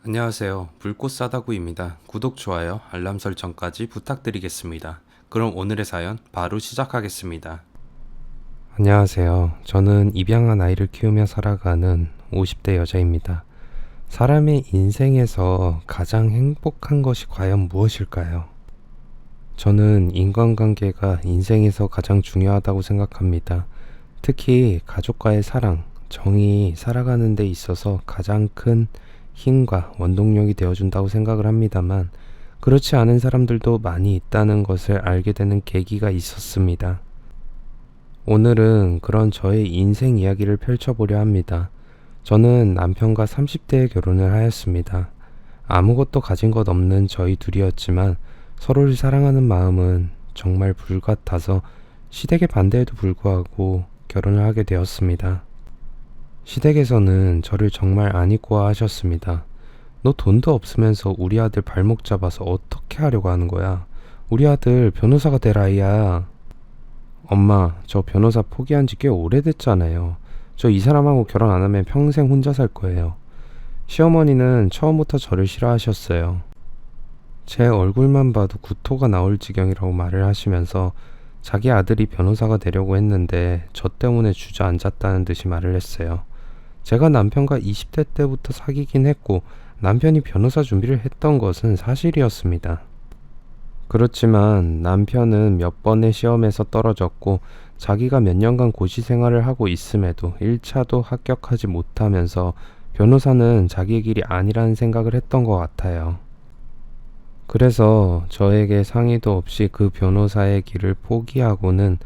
안녕하세요. 불꽃 싸다구입니다. 구독, 좋아요, 알람 설정까지 부탁드리겠습니다. 그럼 오늘의 사연 바로 시작하겠습니다. 안녕하세요. 저는 입양한 아이를 키우며 살아가는 50대 여자입니다. 사람의 인생에서 가장 행복한 것이 과연 무엇일까요? 저는 인간관계가 인생에서 가장 중요하다고 생각합니다. 특히 가족과의 사랑, 정이 살아가는 데 있어서 가장 큰 힘과 원동력이 되어준다고 생각을 합니다만, 그렇지 않은 사람들도 많이 있다는 것을 알게 되는 계기가 있었습니다. 오늘은 그런 저의 인생 이야기를 펼쳐보려 합니다. 저는 남편과 30대에 결혼을 하였습니다. 아무것도 가진 것 없는 저희 둘이었지만 서로를 사랑하는 마음은 정말 불같아서 시댁의 반대에도 불구하고 결혼을 하게 되었습니다. 시댁에서는 저를 정말 안 이꼬아 하셨습니다. 너 돈도 없으면서 우리 아들 발목 잡아서 어떻게 하려고 하는 거야? 우리 아들 변호사가 될 아이야. 엄마, 저 변호사 포기한 지 꽤 오래됐잖아요. 저 이 사람하고 결혼 안 하면 평생 혼자 살 거예요. 시어머니는 처음부터 저를 싫어하셨어요. 제 얼굴만 봐도 구토가 나올 지경이라고 말을 하시면서 자기 아들이 변호사가 되려고 했는데 저 때문에 주저앉았다는 듯이 말을 했어요. 제가 남편과 20대 때부터 사귀긴 했고 남편이 변호사 준비를 했던 것은 사실이었습니다. 그렇지만 남편은 몇 번의 시험에서 떨어졌고 자기가 몇 년간 고시 생활을 하고 있음에도 1차도 합격하지 못하면서 변호사는 자기의 길이 아니라는 생각을 했던 것 같아요. 그래서 저에게 상의도 없이 그 변호사의 길을 포기하고는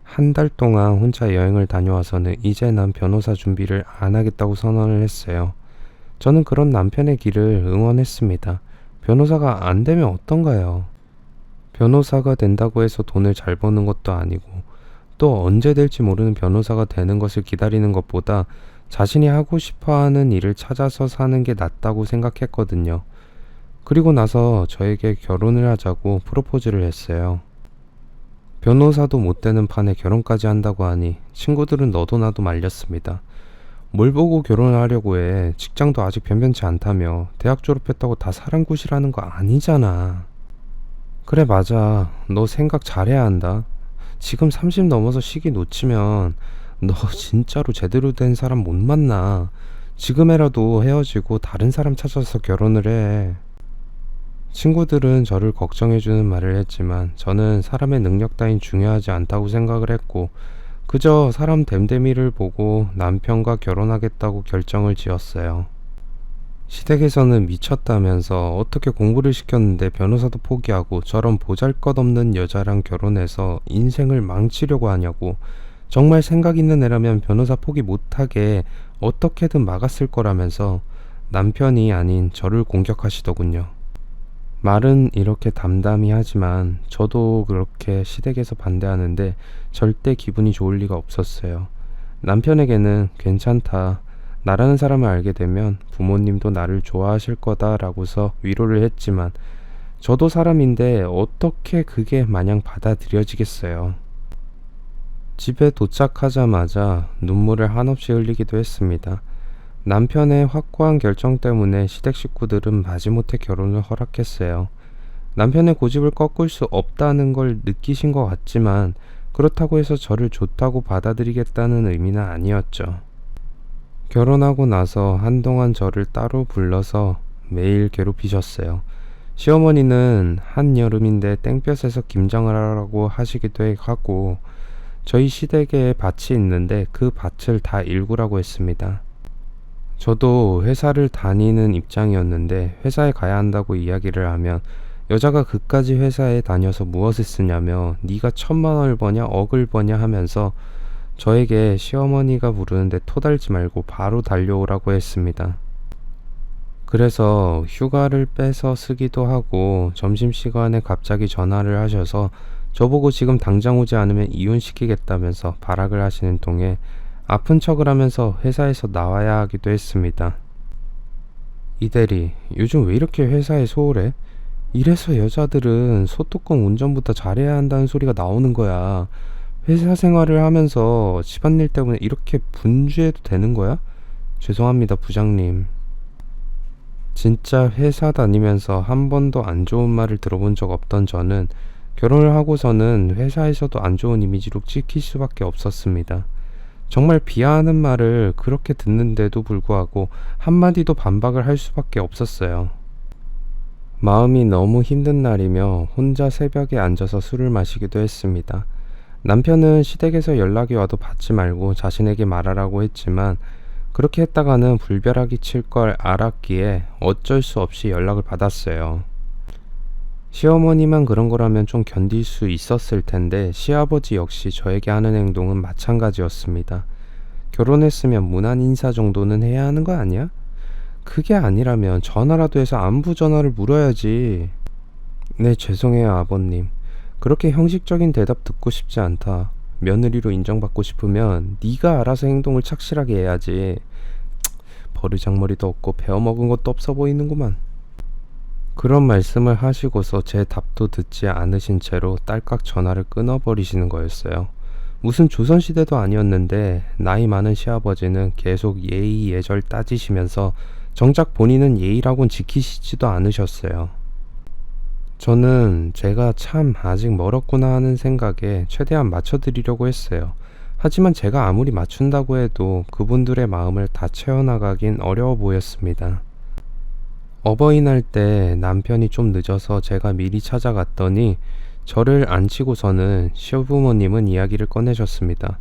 한 달 동안 혼자 여행을 다녀와서는 이제 난 변호사 준비를 안 하겠다고 선언을 했어요. 저는 그런 남편의 길을 응원했습니다. 변호사가 안 되면 어떤가요? 변호사가 된다고 해서 돈을 잘 버는 것도 아니고 또 언제 될지 모르는 변호사가 되는 것을 기다리는 것보다 자신이 하고 싶어하는 일을 찾아서 사는 게 낫다고 생각했거든요. 그리고 나서 저에게 결혼을 하자고 프로포즈를 했어요. 변호사도 못 되는 판에 결혼까지 한다고 하니 친구들은 너도 나도 말렸습니다. 뭘 보고 결혼을 하려고 해. 직장도 아직 변변치 않다며. 대학 졸업했다고 다 사랑굿이라는 거 아니잖아. 그래, 맞아. 너 생각 잘해야 한다. 지금 30 넘어서 시기 놓치면 너 진짜로 제대로 된 사람 못 만나. 지금이라도 헤어지고 다른 사람 찾아서 결혼을 해. 친구들은 저를 걱정해주는 말을 했지만 저는 사람의 능력 따윈 중요하지 않다고 생각을 했고 그저 사람 됨됨이를 보고 남편과 결혼하겠다고 결정을 지었어요. 시댁에서는 미쳤다면서 어떻게 공부를 시켰는데 변호사도 포기하고 저런 보잘것없는 여자랑 결혼해서 인생을 망치려고 하냐고, 정말 생각 있는 애라면 변호사 포기 못하게 어떻게든 막았을 거라면서 남편이 아닌 저를 공격하시더군요. 말은 이렇게 담담히 하지만 저도 그렇게 시댁에서 반대하는데 절대 기분이 좋을 리가 없었어요. 남편에게는 괜찮다, 나라는 사람을 알게 되면 부모님도 나를 좋아하실 거다라고서 위로를 했지만 저도 사람인데 어떻게 그게 마냥 받아들여지겠어요. 집에 도착하자마자 눈물을 한없이 흘리기도 했습니다. 남편의 확고한 결정 때문에 시댁 식구들은 마지못해 결혼을 허락했어요. 남편의 고집을 꺾을 수 없다는 걸 느끼신 것 같지만 그렇다고 해서 저를 좋다고 받아들이겠다는 의미는 아니었죠. 결혼하고 나서 한동안 저를 따로 불러서 매일 괴롭히셨어요. 시어머니는 한여름인데 땡볕에서 김장을 하라고 하시기도 하고 저희 시댁에 밭이 있는데 그 밭을 다 일구라고 했습니다. 저도 회사를 다니는 입장이었는데 회사에 가야 한다고 이야기를 하면 여자가 그까지 회사에 다녀서 무엇을 쓰냐며 네가 1,000만 원을 버냐 억을 버냐 하면서 저에게 시어머니가 부르는데 토달지 말고 바로 달려오라고 했습니다. 그래서 휴가를 빼서 쓰기도 하고 점심시간에 갑자기 전화를 하셔서 저보고 지금 당장 오지 않으면 이혼시키겠다면서 발악을 하시는 통에 아픈 척을 하면서 회사에서 나와야 하기도 했습니다. 이 대리, 요즘 왜 이렇게 회사에 소홀해? 이래서 여자들은 소뚜껑 운전보다 잘해야 한다는 소리가 나오는 거야. 회사 생활을 하면서 집안일 때문에 이렇게 분주해도 되는 거야? 죄송합니다, 부장님. 진짜 회사 다니면서 한 번도 안 좋은 말을 들어본 적 없던 저는 결혼을 하고서는 회사에서도 안 좋은 이미지로 찍힐 수밖에 없었습니다. 정말 비하하는 말을 그렇게 듣는데도 불구하고 한마디도 반박을 할 수밖에 없었어요. 마음이 너무 힘든 날이며 혼자 새벽에 앉아서 술을 마시기도 했습니다. 남편은 시댁에서 연락이 와도 받지 말고 자신에게 말하라고 했지만 그렇게 했다가는 불벼락이 칠 걸 알았기에 어쩔 수 없이 연락을 받았어요. 시어머니만 그런 거라면 좀 견딜 수 있었을 텐데 시아버지 역시 저에게 하는 행동은 마찬가지였습니다. 결혼했으면 무난 인사 정도는 해야 하는 거 아니야? 그게 아니라면 전화라도 해서 안부 전화를 물어야지. 네, 죄송해요, 아버님. 그렇게 형식적인 대답 듣고 싶지 않다. 며느리로 인정받고 싶으면 네가 알아서 행동을 착실하게 해야지. 버르장머리도 없고 배워먹은 것도 없어 보이는구만. 그런 말씀을 하시고서 제 답도 듣지 않으신 채로 딸깍 전화를 끊어버리시는 거였어요. 무슨 조선시대도 아니었는데 나이 많은 시아버지는 계속 예의 예절 따지시면서 정작 본인은 예의라곤 지키시지도 않으셨어요. 저는 제가 참 아직 멀었구나 하는 생각에 최대한 맞춰드리려고 했어요. 하지만 제가 아무리 맞춘다고 해도 그분들의 마음을 다 채워나가긴 어려워 보였습니다. 어버이날 때 남편이 좀 늦어서 제가 미리 찾아갔더니 저를 앉히고서는 시어부모님은 이야기를 꺼내셨습니다.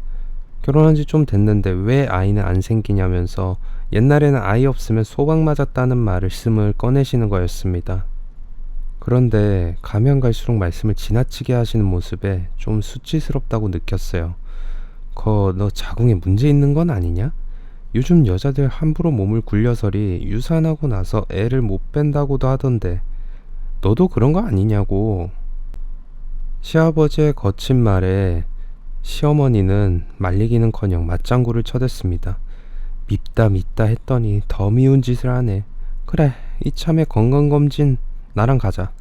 결혼한 지 좀 됐는데 왜 아이는 안 생기냐면서 옛날에는 아이 없으면 소방 맞았다는 말씀을 꺼내시는 거였습니다. 그런데 가면 갈수록 말씀을 지나치게 하시는 모습에 좀 수치스럽다고 느꼈어요. 너 자궁에 문제 있는 건 아니냐? 요즘 여자들 함부로 몸을 굴려서리 유산하고 나서 애를 못 뺀다고도 하던데 너도 그런 거 아니냐고. 시아버지의 거친 말에 시어머니는 말리기는커녕 맞장구를 쳐댔습니다. 밉다 했더니 더 미운 짓을 하네. 그래, 이참에 건강검진 나랑 가자.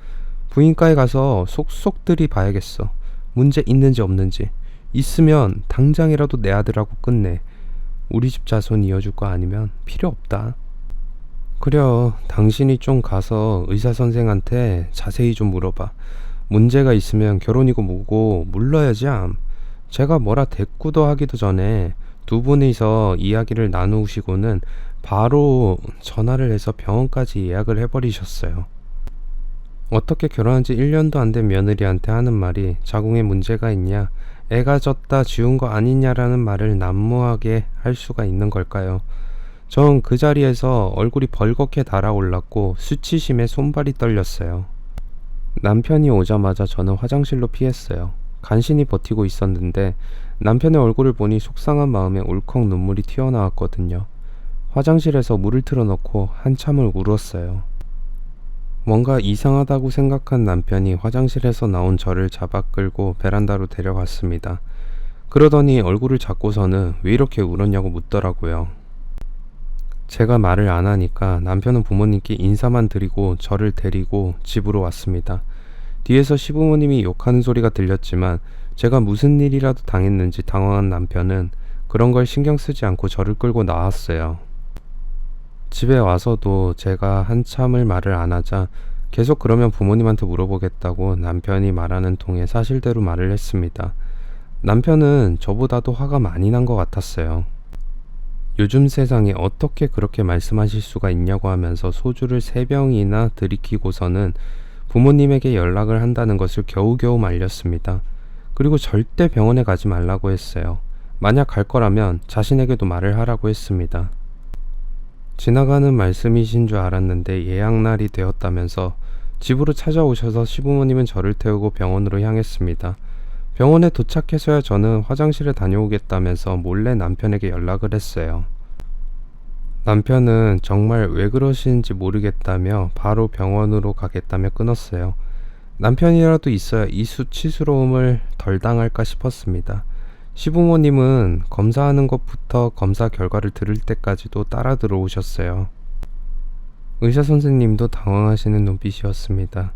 부인과에 가서 속속들이 봐야겠어. 문제 있는지 없는지. 있으면 당장이라도 내 아들하고 끝내. 우리 집 자손 이어줄 거 아니면 필요 없다. 그려, 당신이 좀 가서 의사 선생한테 자세히 좀 물어봐. 문제가 있으면 결혼이고 뭐고 물러야지 암. 제가 뭐라 대꾸도 하기도 전에 두 분이서 이야기를 나누시고는 바로 전화를 해서 병원까지 예약을 해버리셨어요. 어떻게 결혼한 지 1년도 안 된 며느리한테 하는 말이 자궁에 문제가 있냐, 애가 졌다 지운 거 아니냐라는 말을 난무하게 할 수가 있는 걸까요? 전 그 자리에서 얼굴이 벌겋게 달아올랐고 수치심에 손발이 떨렸어요. 남편이 오자마자 저는 화장실로 피했어요. 간신히 버티고 있었는데 남편의 얼굴을 보니 속상한 마음에 울컥 눈물이 튀어나왔거든요. 화장실에서 물을 틀어놓고 한참을 울었어요. 뭔가 이상하다고 생각한 남편이 화장실에서 나온 저를 잡아 끌고 베란다로 데려갔습니다. 그러더니 얼굴을 잡고서는 왜 이렇게 울었냐고 묻더라고요. 제가 말을 안 하니까 남편은 부모님께 인사만 드리고 저를 데리고 집으로 왔습니다. 뒤에서 시부모님이 욕하는 소리가 들렸지만 제가 무슨 일이라도 당했는지 당황한 남편은 그런 걸 신경 쓰지 않고 저를 끌고 나왔어요. 집에 와서도 제가 한참을 말을 안 하자 계속 그러면 부모님한테 물어보겠다고 남편이 말하는 통에 사실대로 말을 했습니다. 남편은 저보다도 화가 많이 난 것 같았어요. 요즘 세상에 어떻게 그렇게 말씀하실 수가 있냐고 하면서 소주를 3병이나 들이키고서는 부모님에게 연락을 한다는 것을 겨우겨우 말렸습니다. 그리고 절대 병원에 가지 말라고 했어요. 만약 갈 거라면 자신에게도 말을 하라고 했습니다. 지나가는 말씀이신 줄 알았는데 예약날이 되었다면서 집으로 찾아오셔서 시부모님은 저를 태우고 병원으로 향했습니다. 병원에 도착해서야 저는 화장실에 다녀오겠다면서 몰래 남편에게 연락을 했어요. 남편은 정말 왜 그러시는지 모르겠다며 바로 병원으로 가겠다며 끊었어요. 남편이라도 있어야 이 수치스러움을 덜 당할까 싶었습니다. 시부모님은 검사하는 것부터 검사 결과를 들을 때까지도 따라 들어오셨어요. 의사 선생님도 당황하시는 눈빛이었습니다.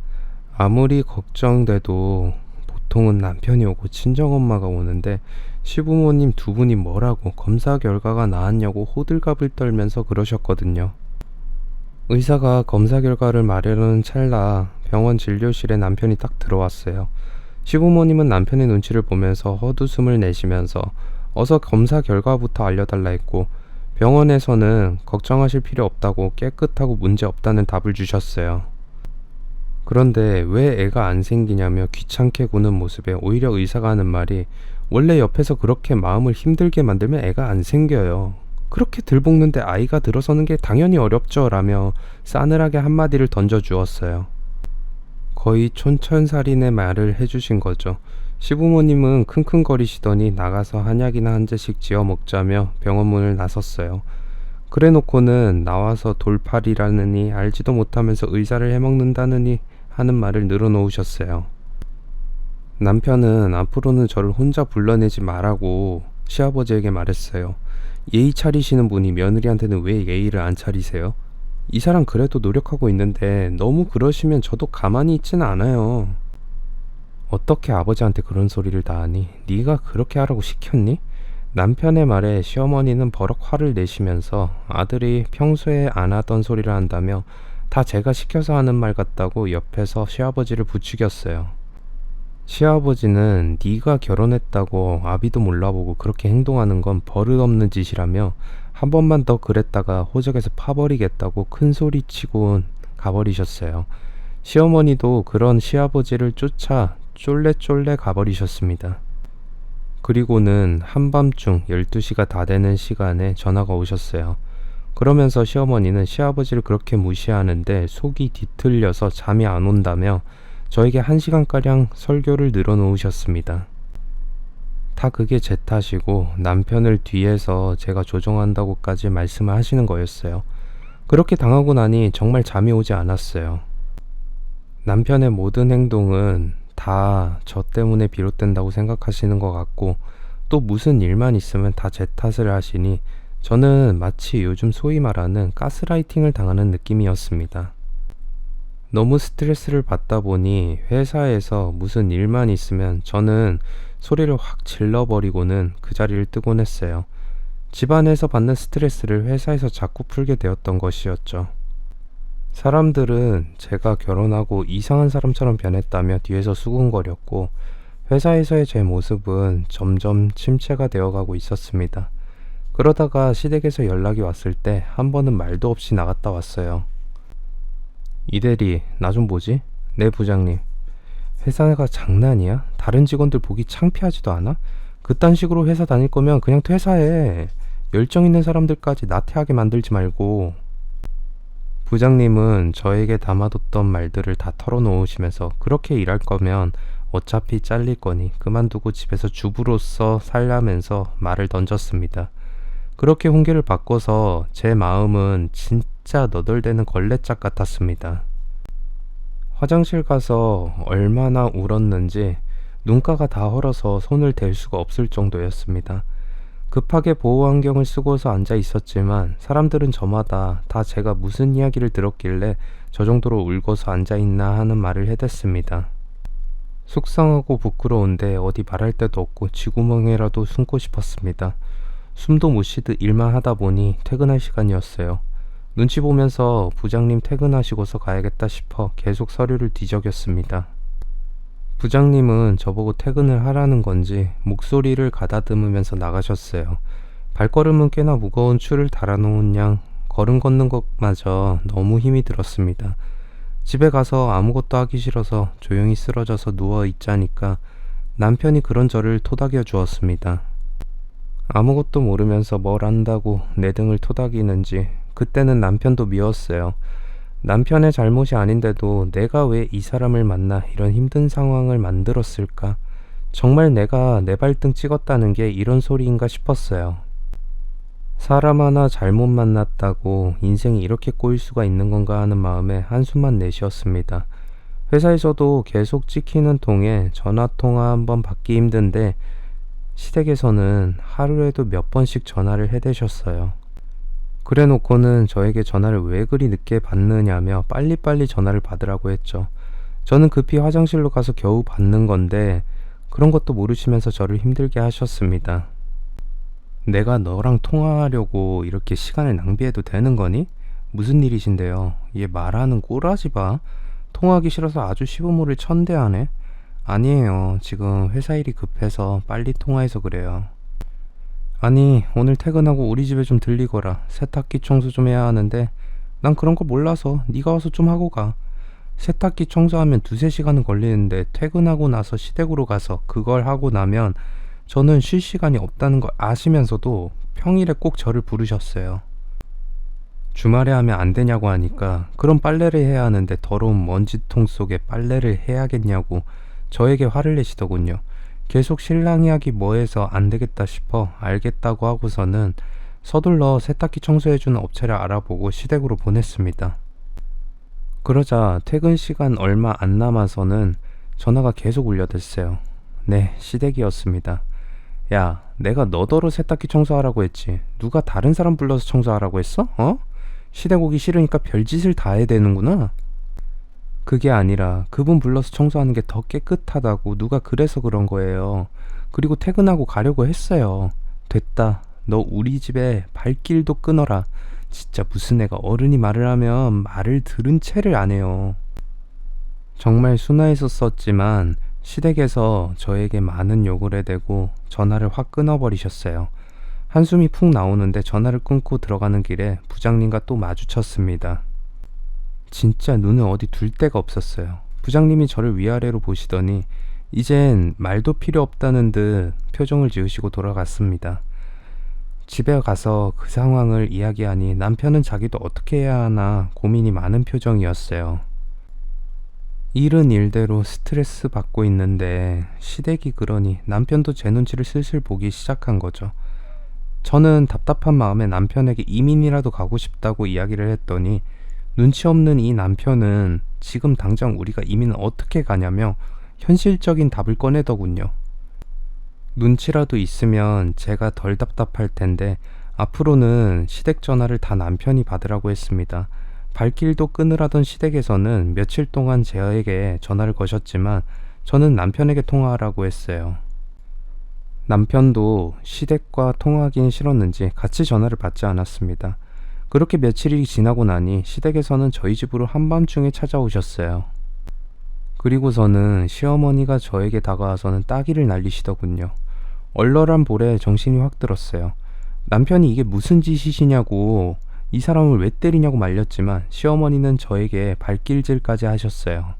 아무리 걱정돼도 보통은 남편이 오고 친정엄마가 오는데 시부모님 두 분이 뭐라고 검사 결과가 나왔냐고 호들갑을 떨면서 그러셨거든요. 의사가 검사 결과를 말하려는 찰나 병원 진료실에 남편이 딱 들어왔어요. 시부모님은 남편의 눈치를 보면서 헛웃음을 내시면서 어서 검사 결과부터 알려달라 했고, 병원에서는 걱정하실 필요 없다고 깨끗하고 문제 없다는 답을 주셨어요. 그런데 왜 애가 안 생기냐며 귀찮게 구는 모습에 오히려 의사가 하는 말이, 원래 옆에서 그렇게 마음을 힘들게 만들면 애가 안 생겨요. 그렇게 들볶는데 아이가 들어서는 게 당연히 어렵죠 라며 싸늘하게 한마디를 던져주었어요. 거의 촌철살인의 말을 해주신 거죠. 시부모님은 킁킁거리시더니 나가서 한약이나 한 잔씩 지어 먹자며 병원 문을 나섰어요. 그래 놓고는 나와서 돌팔이라느니 알지도 못하면서 의사를 해먹는다느니 하는 말을 늘어놓으셨어요. 남편은 앞으로는 저를 혼자 불러내지 말라고 시아버지에게 말했어요. 예의 차리시는 분이 며느리한테는 왜 예의를 안 차리세요? 이 사람 그래도 노력하고 있는데 너무 그러시면 저도 가만히 있지는 않아요. 어떻게 아버지한테 그런 소리를 다 하니? 네가 그렇게 하라고 시켰니? 남편의 말에 시어머니는 버럭 화를 내시면서 아들이 평소에 안 하던 소리를 한다며 다 제가 시켜서 하는 말 같다고 옆에서 시아버지를 부추겼어요. 시아버지는 네가 결혼했다고 아비도 몰라보고 그렇게 행동하는 건 버릇없는 짓이라며 한 번만 더 그랬다가 호적에서 파버리겠다고 큰 소리치고 가버리셨어요. 시어머니도 그런 시아버지를 쫓아 쫄래쫄래 가버리셨습니다. 그리고는 한밤중 12시가 다 되는 시간에 전화가 오셨어요. 그러면서 시어머니는 시아버지를 그렇게 무시하는데 속이 뒤틀려서 잠이 안 온다며 저에게 1시간가량 설교를 늘어놓으셨습니다. 다 그게 제 탓이고 남편을 뒤에서 제가 조종한다고까지 말씀을 하시는 거였어요. 그렇게 당하고 나니 정말 잠이 오지 않았어요. 남편의 모든 행동은 다 저 때문에 비롯된다고 생각하시는 것 같고, 또 무슨 일만 있으면 다 제 탓을 하시니 저는 마치 요즘 소위 말하는 가스라이팅을 당하는 느낌이었습니다. 너무 스트레스를 받다 보니 회사에서 무슨 일만 있으면 저는 소리를 확 질러버리고는 그 자리를 뜨곤 했어요. 집안에서 받는 스트레스를 회사에서 자꾸 풀게 되었던 것이었죠. 사람들은 제가 결혼하고 이상한 사람처럼 변했다며 뒤에서 수군거렸고, 회사에서의 제 모습은 점점 침체가 되어가고 있었습니다. 그러다가 시댁에서 연락이 왔을 때 한 번은 말도 없이 나갔다 왔어요. 이대리, 나 좀 보지? 네 부장님. 회사가 장난이야? 다른 직원들 보기 창피하지도 않아? 그딴 식으로 회사 다닐 거면 그냥 퇴사해. 열정 있는 사람들까지 나태하게 만들지 말고. 부장님은 저에게 담아뒀던 말들을 다 털어놓으시면서 그렇게 일할 거면 어차피 잘릴 거니 그만두고 집에서 주부로서 살라면서 말을 던졌습니다. 그렇게 훈계를 받고서 제 마음은 진짜 너덜대는 걸레짝 같았습니다. 화장실 가서 얼마나 울었는지 눈가가 다 헐어서 손을 댈 수가 없을 정도였습니다. 급하게 보호안경을 쓰고서 앉아 있었지만 사람들은 저마다 다 제가 무슨 이야기를 들었길래 저 정도로 울고서 앉아 있나 하는 말을 해댔습니다. 속상하고 부끄러운데 어디 말할 데도 없고 쥐구멍에라도 숨고 싶었습니다. 숨도 못 쉬듯 일만 하다 보니 퇴근할 시간이었어요. 눈치 보면서 부장님 퇴근하시고서 가야겠다 싶어 계속 서류를 뒤적였습니다. 부장님은 저보고 퇴근을 하라는 건지 목소리를 가다듬으면서 나가셨어요. 발걸음은 꽤나 무거운 추를 달아놓은 양 걸음 걷는 것마저 너무 힘이 들었습니다. 집에 가서 아무것도 하기 싫어서 조용히 쓰러져서 누워 있자니까 남편이 그런 저를 토닥여 주었습니다. 아무것도 모르면서 뭘 안다고 내 등을 토닥이는지 그때는 남편도 미웠어요. 남편의 잘못이 아닌데도 내가 왜 이 사람을 만나 이런 힘든 상황을 만들었을까? 정말 내가 내 발등 찍었다는 게 이런 소리인가 싶었어요. 사람 하나 잘못 만났다고 인생이 이렇게 꼬일 수가 있는 건가 하는 마음에 한숨만 내쉬었습니다. 회사에서도 계속 찍히는 통에 전화통화 한번 받기 힘든데 시댁에서는 하루에도 몇 번씩 전화를 해대셨어요. 그래 놓고는 저에게 전화를 왜 그리 늦게 받느냐며 빨리빨리 전화를 받으라고 했죠. 저는 급히 화장실로 가서 겨우 받는 건데 그런 것도 모르시면서 저를 힘들게 하셨습니다. 내가 너랑 통화하려고 이렇게 시간을 낭비해도 되는 거니? 무슨 일이신데요? 얘 말하는 꼬라지 봐. 통화하기 싫어서 아주 시부모를 천대하네. 아니에요. 지금 회사 일이 급해서 빨리 통화해서 그래요. 아니, 오늘 퇴근하고 우리 집에 좀 들리거라. 세탁기 청소 좀 해야 하는데 난 그런 거 몰라서 네가 와서 좀 하고 가. 세탁기 청소하면 두세 시간은 걸리는데 퇴근하고 나서 시댁으로 가서 그걸 하고 나면 저는 쉴 시간이 없다는 걸 아시면서도 평일에 꼭 저를 부르셨어요. 주말에 하면 안 되냐고 하니까 그럼 빨래를 해야 하는데 더러운 먼지통 속에 빨래를 해야겠냐고 저에게 화를 내시더군요. 계속 신랑 이야기 뭐해서 안 되겠다 싶어 알겠다고 하고서는 서둘러 세탁기 청소해주는 업체를 알아보고 시댁으로 보냈습니다. 그러자 퇴근 시간 얼마 안 남아서는 전화가 계속 울려댔어요. 네, 시댁이었습니다. 야, 내가 너더러 세탁기 청소하라고 했지. 누가 다른 사람 불러서 청소하라고 했어? 어? 시댁 오기 싫으니까 별짓을 다 해야 되는구나. 그게 아니라 그분 불러서 청소하는 게 더 깨끗하다고 누가 그래서 그런 거예요. 그리고 퇴근하고 가려고 했어요. 됐다. 너 우리 집에 발길도 끊어라. 진짜 무슨 애가 어른이 말을 하면 말을 들은 채를 안 해요. 정말 순화했었지만 시댁에서 저에게 많은 욕을 해대고 전화를 확 끊어버리셨어요. 한숨이 푹 나오는데 전화를 끊고 들어가는 길에 부장님과 또 마주쳤습니다. 진짜 눈을 어디 둘 데가 없었어요. 부장님이 저를 위아래로 보시더니 이젠 말도 필요 없다는 듯 표정을 지으시고 돌아갔습니다. 집에 가서 그 상황을 이야기하니 남편은 자기도 어떻게 해야 하나 고민이 많은 표정이었어요. 일은 일대로 스트레스 받고 있는데 시댁이 그러니 남편도 제 눈치를 슬슬 보기 시작한 거죠. 저는 답답한 마음에 남편에게 이민이라도 가고 싶다고 이야기를 했더니 눈치 없는 이 남편은 지금 당장 우리가 이민을 어떻게 가냐며 현실적인 답을 꺼내더군요. 눈치라도 있으면 제가 덜 답답할 텐데 앞으로는 시댁 전화를 다 남편이 받으라고 했습니다. 발길도 끊으라던 시댁에서는 며칠 동안 저에게 전화를 거셨지만 저는 남편에게 통화하라고 했어요. 남편도 시댁과 통화하긴 싫었는지 같이 전화를 받지 않았습니다. 그렇게 며칠이 지나고 나니 시댁에서는 저희 집으로 한밤중에 찾아오셨어요. 그리고서는 시어머니가 저에게 다가와서는 따귀를 날리시더군요. 얼얼한 볼에 정신이 확 들었어요. 남편이 이게 무슨 짓이시냐고 이 사람을 왜 때리냐고 말렸지만 시어머니는 저에게 발길질까지 하셨어요.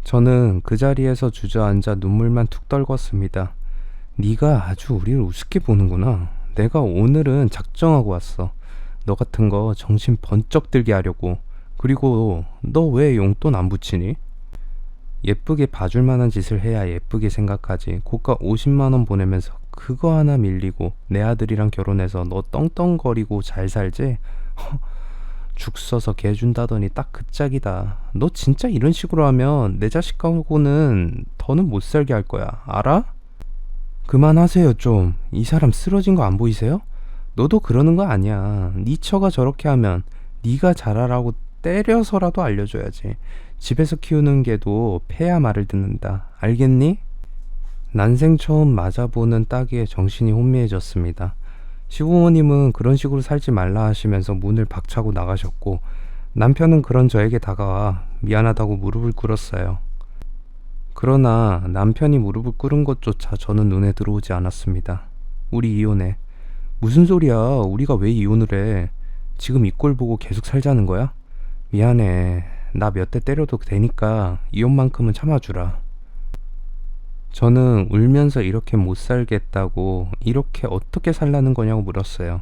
저는 그 자리에서 주저앉아 눈물만 툭 떨궜습니다. 네가 아주 우리를 우습게 보는구나. 내가 오늘은 작정하고 왔어. 너 같은 거 정신 번쩍 들게 하려고. 그리고 너 왜 용돈 안 붙이니? 예쁘게 봐줄 만한 짓을 해야 예쁘게 생각하지. 고가 50만 원 보내면서 그거 하나 밀리고 내 아들이랑 결혼해서 너 떵떵거리고 잘 살지? 죽 써서 개 준다더니 딱 그 짝이다. 너 진짜 이런 식으로 하면 내 자식하고는 더는 못 살게 할 거야. 알아? 그만하세요 좀. 이 사람 쓰러진 거 안 보이세요? 너도 그러는 거 아니야. 네 처가 저렇게 하면 네가 잘하라고 때려서라도 알려줘야지. 집에서 키우는 개도 폐야 말을 듣는다. 알겠니? 난생 처음 맞아보는 따귀에 정신이 혼미해졌습니다. 시부모님은 그런 식으로 살지 말라 하시면서 문을 박차고 나가셨고 남편은 그런 저에게 다가와 미안하다고 무릎을 꿇었어요. 그러나 남편이 무릎을 꿇은 것조차 저는 눈에 들어오지 않았습니다. 우리 이혼해. 무슨 소리야? 우리가 왜 이혼을 해? 지금 이 꼴 보고 계속 살자는 거야? 미안해. 나 몇 대 때려도 되니까 이혼만큼은 참아주라. 저는 울면서 이렇게 못 살겠다고 이렇게 어떻게 살라는 거냐고 물었어요.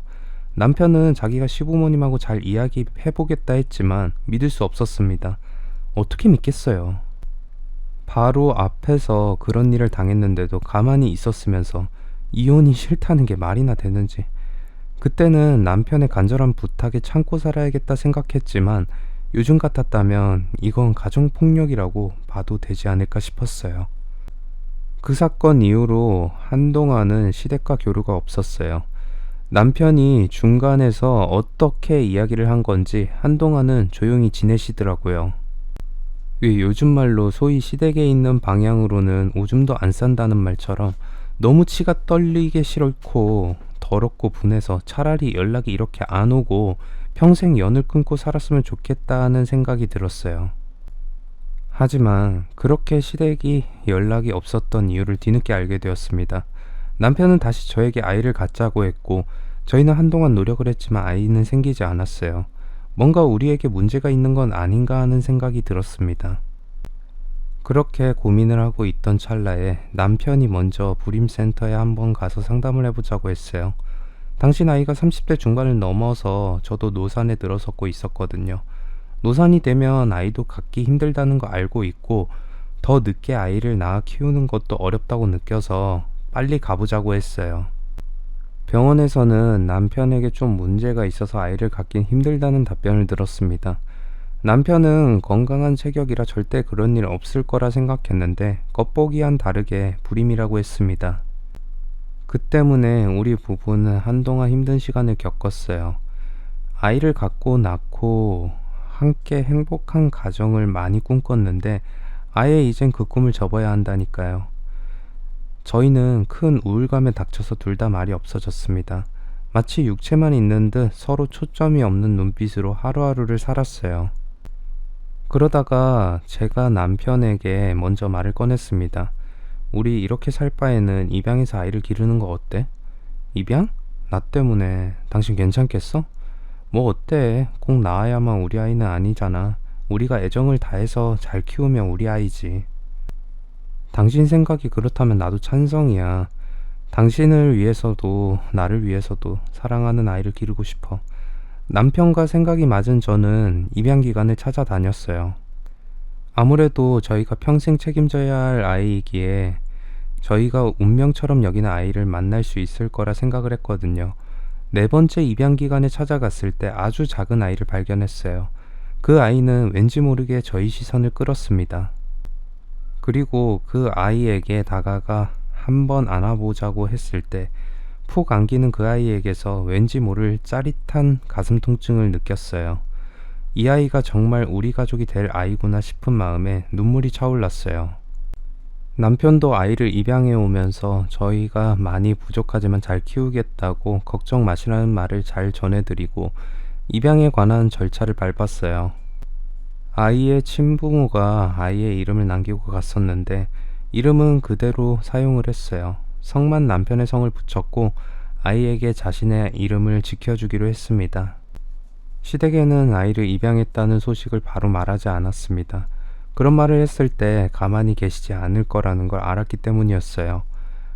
남편은 자기가 시부모님하고 잘 이야기해보겠다 했지만 믿을 수 없었습니다. 어떻게 믿겠어요. 바로 앞에서 그런 일을 당했는데도 가만히 있었으면서 이혼이 싫다는 게 말이나 되는지. 그때는 남편의 간절한 부탁에 참고 살아야겠다 생각했지만 요즘 같았다면 이건 가정폭력이라고 봐도 되지 않을까 싶었어요. 그 사건 이후로 한동안은 시댁과 교류가 없었어요. 남편이 중간에서 어떻게 이야기를 한 건지 한동안은 조용히 지내시더라고요. 왜 요즘 말로 소위 시댁에 있는 방향으로는 오줌도 안 싼다는 말처럼 너무 치가 떨리게 싫고 더럽고 분해서 차라리 연락이 이렇게 안 오고 평생 연을 끊고 살았으면 좋겠다는 생각이 들었어요. 하지만 그렇게 시댁이 연락이 없었던 이유를 뒤늦게 알게 되었습니다. 남편은 다시 저에게 아이를 갖자고 했고 저희는 한동안 노력을 했지만 아이는 생기지 않았어요. 뭔가 우리에게 문제가 있는 건 아닌가 하는 생각이 들었습니다. 그렇게 고민을 하고 있던 찰나에 남편이 먼저 불임센터에 한번 가서 상담을 해보자고 했어요. 당시 나이가 30대 중반을 넘어서 저도 노산에 들어섰고 있었거든요. 노산이 되면 아이도 갖기 힘들다는 거 알고 있고 더 늦게 아이를 낳아 키우는 것도 어렵다고 느껴서 빨리 가보자고 했어요. 병원에서는 남편에게 좀 문제가 있어서 아이를 갖긴 힘들다는 답변을 들었습니다. 남편은 건강한 체격이라 절대 그런 일 없을 거라 생각했는데 겉보기와는 다르게 불임이라고 했습니다. 그 때문에 우리 부부는 한동안 힘든 시간을 겪었어요. 아이를 갖고 낳고 함께 행복한 가정을 많이 꿈꿨는데 아예 이젠 그 꿈을 접어야 한다니까요. 저희는 큰 우울감에 닥쳐서 둘 다 말이 없어졌습니다. 마치 육체만 있는 듯 서로 초점이 없는 눈빛으로 하루하루를 살았어요. 그러다가 제가 남편에게 먼저 말을 꺼냈습니다. 우리 이렇게 살 바에는 입양해서 아이를 기르는 거 어때? 입양? 나 때문에 당신 괜찮겠어? 뭐 어때? 꼭 낳아야만 우리 아이는 아니잖아. 우리가 애정을 다해서 잘 키우면 우리 아이지. 당신 생각이 그렇다면 나도 찬성이야. 당신을 위해서도 나를 위해서도 사랑하는 아이를 기르고 싶어. 남편과 생각이 맞은 저는 입양기관을 찾아다녔어요. 아무래도 저희가 평생 책임져야 할 아이이기에 저희가 운명처럼 여기는 아이를 만날 수 있을 거라 생각을 했거든요. 네 번째 입양기관에 찾아갔을 때 아주 작은 아이를 발견했어요. 그 아이는 왠지 모르게 저희 시선을 끌었습니다. 그리고 그 아이에게 다가가 한번 안아보자고 했을 때 푹 안기는 그 아이에게서 왠지 모를 짜릿한 가슴 통증을 느꼈어요. 이 아이가 정말 우리 가족이 될 아이구나 싶은 마음에 눈물이 차올랐어요. 남편도 아이를 입양해 오면서 저희가 많이 부족하지만 잘 키우겠다고 걱정 마시라는 말을 잘 전해드리고 입양에 관한 절차를 밟았어요. 아이의 친부모가 아이의 이름을 남기고 갔었는데 이름은 그대로 사용을 했어요. 성만 남편의 성을 붙였고 아이에게 자신의 이름을 지켜주기로 했습니다. 시댁에는 아이를 입양했다는 소식을 바로 말하지 않았습니다. 그런 말을 했을 때 가만히 계시지 않을 거라는 걸 알았기 때문이었어요.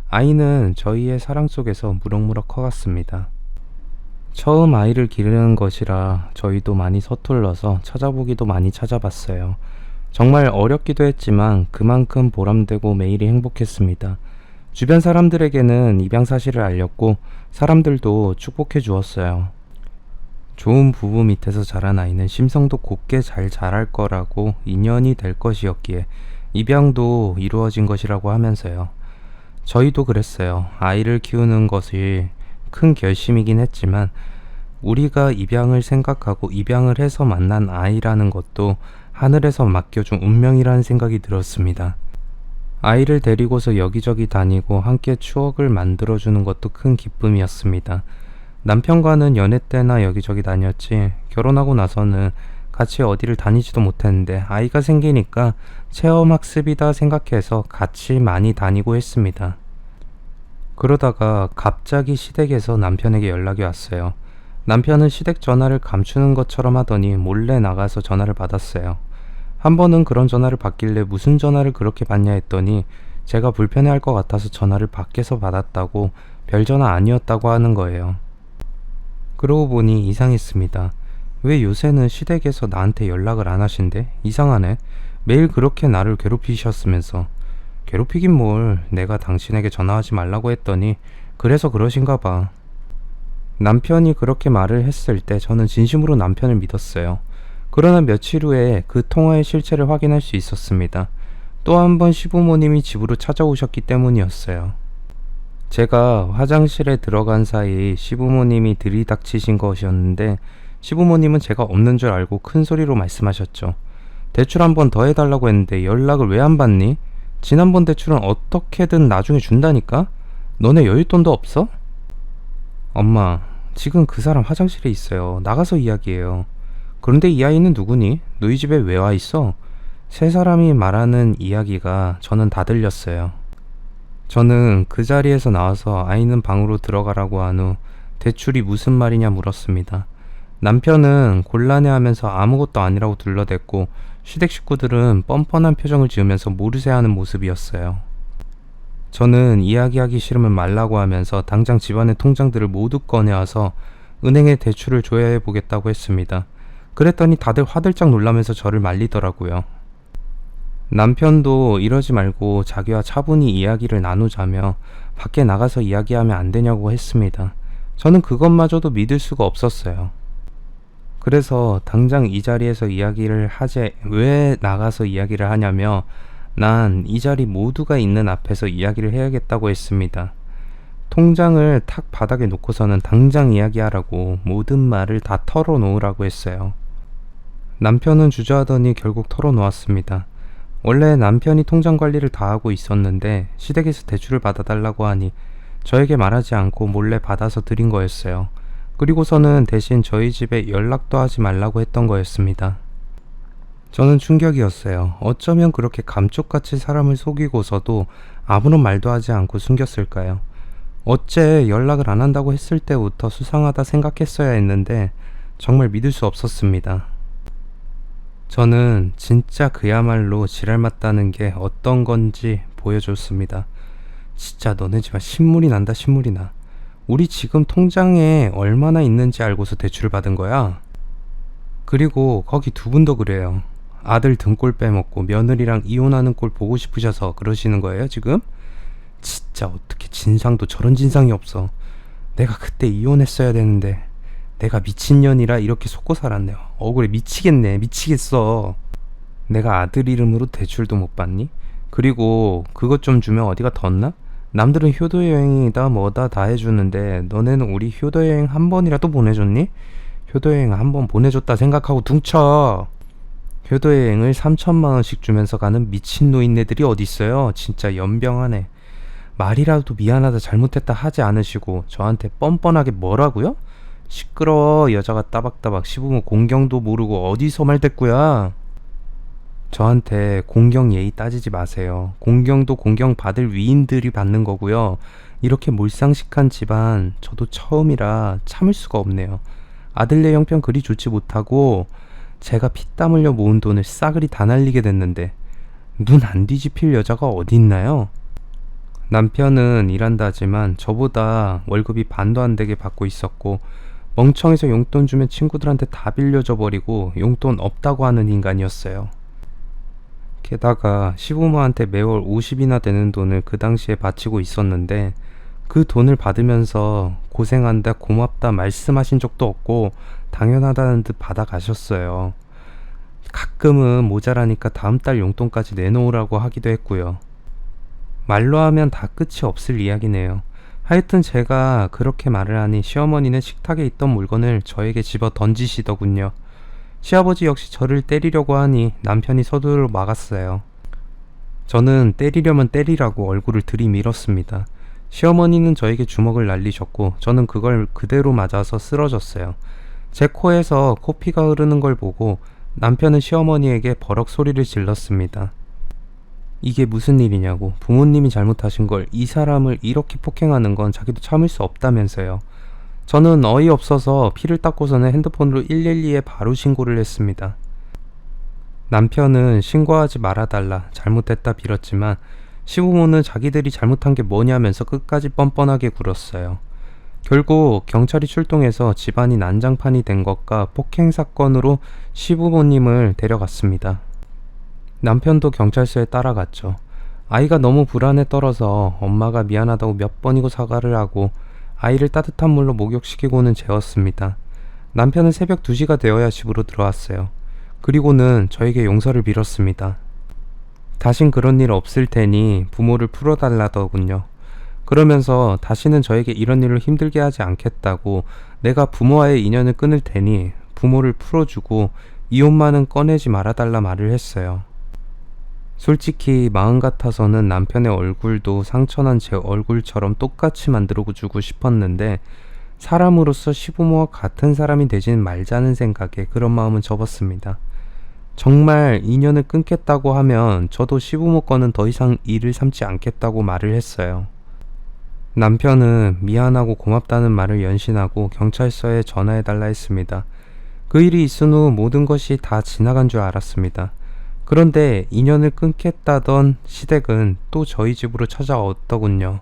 아이는 저희의 사랑 속에서 무럭무럭 커갔습니다. 처음 아이를 기르는 것이라 저희도 많이 서툴러서 찾아보기도 많이 찾아봤어요. 정말 어렵기도 했지만 그만큼 보람되고 매일이 행복했습니다. 주변 사람들에게는 입양 사실을 알렸고 사람들도 축복해 주었어요. 좋은 부부 밑에서 자란 아이는 심성도 곱게 잘 자랄 거라고 인연이 될 것이었기에 입양도 이루어진 것이라고 하면서요. 저희도 그랬어요. 아이를 키우는 것이 큰 결심이긴 했지만 우리가 입양을 생각하고 입양을 해서 만난 아이라는 것도 하늘에서 맡겨준 운명이라는 생각이 들었습니다. 아이를 데리고서 여기저기 다니고 함께 추억을 만들어주는 것도 큰 기쁨이었습니다. 남편과는 연애 때나 여기저기 다녔지 결혼하고 나서는 같이 어디를 다니지도 못했는데 아이가 생기니까 체험학습이다 생각해서 같이 많이 다니고 했습니다. 그러다가 갑자기 시댁에서 남편에게 연락이 왔어요. 남편은 시댁 전화를 감추는 것처럼 하더니 몰래 나가서 전화를 받았어요. 한 번은 그런 전화를 받길래 무슨 전화를 그렇게 받냐 했더니 제가 불편해할 것 같아서 전화를 밖에서 받았다고 별 전화 아니었다고 하는 거예요. 그러고 보니 이상했습니다. 왜 요새는 시댁에서 나한테 연락을 안 하신대? 이상하네. 매일 그렇게 나를 괴롭히셨으면서. 괴롭히긴 뭘, 내가 당신에게 전화하지 말라고 했더니 그래서 그러신가 봐. 남편이 그렇게 말을 했을 때 저는 진심으로 남편을 믿었어요. 그러나 며칠 후에 그 통화의 실체를 확인할 수 있었습니다. 또 한 번 시부모님이 집으로 찾아오셨기 때문이었어요. 제가 화장실에 들어간 사이 시부모님이 들이닥치신 것이었는데 시부모님은 제가 없는 줄 알고 큰 소리로 말씀하셨죠. 대출 한 번 더 해달라고 했는데 연락을 왜 안 받니? 지난번 대출은 어떻게든 나중에 준다니까? 너네 여윳돈도 없어? 엄마, 지금 그 사람 화장실에 있어요. 나가서 이야기해요. 그런데 이 아이는 누구니? 너희 집에 왜 와 있어? 세 사람이 말하는 이야기가 저는 다 들렸어요. 저는 그 자리에서 나와서 아이는 방으로 들어가라고 한 후 대출이 무슨 말이냐 물었습니다. 남편은 곤란해하면서 아무것도 아니라고 둘러댔고 시댁 식구들은 뻔뻔한 표정을 지으면서 모르쇠하는 모습이었어요. 저는 이야기하기 싫으면 말라고 하면서 당장 집안의 통장들을 모두 꺼내와서 은행에 대출을 줘야 해보겠다고 했습니다. 그랬더니 다들 화들짝 놀라면서 저를 말리더라고요. 남편도 이러지 말고 자기와 차분히 이야기를 나누자며 밖에 나가서 이야기하면 안 되냐고 했습니다. 저는 그것마저도 믿을 수가 없었어요. 그래서 당장 이 자리에서 이야기를 하재 왜 나가서 이야기를 하냐며 난 이 자리 모두가 있는 앞에서 이야기를 해야겠다고 했습니다. 통장을 탁 바닥에 놓고서는 당장 이야기하라고 모든 말을 다 털어놓으라고 했어요. 남편은 주저하더니 결국 털어놓았습니다. 원래 남편이 통장 관리를 다 하고 있었는데 시댁에서 대출을 받아달라고 하니 저에게 말하지 않고 몰래 받아서 드린 거였어요. 그리고서는 대신 저희 집에 연락도 하지 말라고 했던 거였습니다. 저는 충격이었어요. 어쩌면 그렇게 감쪽같이 사람을 속이고서도 아무런 말도 하지 않고 숨겼을까요? 어째 연락을 안 한다고 했을 때부터 수상하다 생각했어야 했는데 정말 믿을 수 없었습니다. 저는 진짜 그야말로 지랄 맞다는 게 어떤 건지 보여줬습니다. 진짜 너네 집안 신물이 난다, 신물이 나. 우리 지금 통장에 얼마나 있는지 알고서 대출을 받은 거야? 그리고 거기 두 분도 그래요. 아들 등골 빼먹고 며느리랑 이혼하는 꼴 보고 싶으셔서 그러시는 거예요, 지금? 진짜 어떻게 진상도 저런 진상이 없어. 내가 그때 이혼했어야 되는데 내가 미친년이라 이렇게 속고 살았네요. 억울해 미치겠네, 미치겠어. 내가 아들 이름으로 대출도 못 받니? 그리고 그것 좀 주면 어디가 덧나? 남들은 효도여행이다 뭐다 다 해주는데 너네는 우리 효도여행 한 번이라도 보내줬니? 효도여행 한 번 보내줬다 생각하고 둥쳐. 효도여행을 3천만 원씩 주면서 가는 미친 노인네들이 어딨어요. 진짜 연병하네. 말이라도 미안하다 잘못했다 하지 않으시고 저한테 뻔뻔하게 뭐라고요? 시끄러워. 여자가 따박따박 시부모 공경도 모르고 어디서 말댔구야. 저한테 공경 예의 따지지 마세요. 공경도 공경 받을 위인들이 받는 거고요. 이렇게 몰상식한 집안 저도 처음이라 참을 수가 없네요. 아들네 형편 그리 좋지 못하고 제가 피땀 흘려 모은 돈을 싸그리 다 날리게 됐는데 눈 안 뒤집힐 여자가 어디 있나요? 남편은 일한다지만 저보다 월급이 반도 안 되게 받고 있었고 멍청해서 용돈 주면 친구들한테 다 빌려줘 버리고 용돈 없다고 하는 인간이었어요. 게다가 시부모한테 매월 50이나 되는 돈을 그 당시에 바치고 있었는데 그 돈을 받으면서 고생한다 고맙다 말씀하신 적도 없고 당연하다는 듯 받아가셨어요. 가끔은 모자라니까 다음 달 용돈까지 내놓으라고 하기도 했고요. 말로 하면 다 끝이 없을 이야기네요. 하여튼 제가 그렇게 말을 하니 시어머니는 식탁에 있던 물건을 저에게 집어 던지시더군요. 시아버지 역시 저를 때리려고 하니 남편이 서두르 막았어요. 저는 때리려면 때리라고 얼굴을 들이밀었습니다. 시어머니는 저에게 주먹을 날리셨고 저는 그걸 그대로 맞아서 쓰러졌어요. 제 코에서 코피가 흐르는 걸 보고 남편은 시어머니에게 버럭 소리를 질렀습니다. 이게 무슨 일이냐고. 부모님이 잘못하신 걸 이 사람을 이렇게 폭행하는 건 자기도 참을 수 없다면서요. 저는 어이없어서 피를 닦고서는 핸드폰으로 112에 바로 신고를 했습니다. 남편은 신고하지 말아달라 잘못했다 빌었지만 시부모는 자기들이 잘못한 게 뭐냐면서 끝까지 뻔뻔하게 굴었어요. 결국 경찰이 출동해서 집안이 난장판이 된 것과 폭행 사건으로 시부모님을 데려갔습니다. 남편도 경찰서에 따라갔죠. 아이가 너무 불안에 떨어서 엄마가 미안하다고 몇 번이고 사과를 하고 아이를 따뜻한 물로 목욕시키고는 재웠습니다. 남편은 새벽 2시가 되어야 집으로 들어왔어요. 그리고는 저에게 용서를 빌었습니다. 다신 그런 일 없을 테니 부모를 풀어달라더군요. 그러면서 다시는 저에게 이런 일로 힘들게 하지 않겠다고 내가 부모와의 인연을 끊을 테니 부모를 풀어주고 이혼만은 꺼내지 말아달라 말을 했어요. 솔직히 마음 같아서는 남편의 얼굴도 상처난 제 얼굴처럼 똑같이 만들어주고 싶었는데 사람으로서 시부모와 같은 사람이 되지는 말자는 생각에 그런 마음은 접었습니다. 정말 인연을 끊겠다고 하면 저도 시부모 거는 더 이상 일을 삼지 않겠다고 말을 했어요. 남편은 미안하고 고맙다는 말을 연신하고 경찰서에 전화해달라 했습니다. 그 일이 있은 후 모든 것이 다 지나간 줄 알았습니다. 그런데 인연을 끊겠다던 시댁은 또 저희 집으로 찾아왔더군요.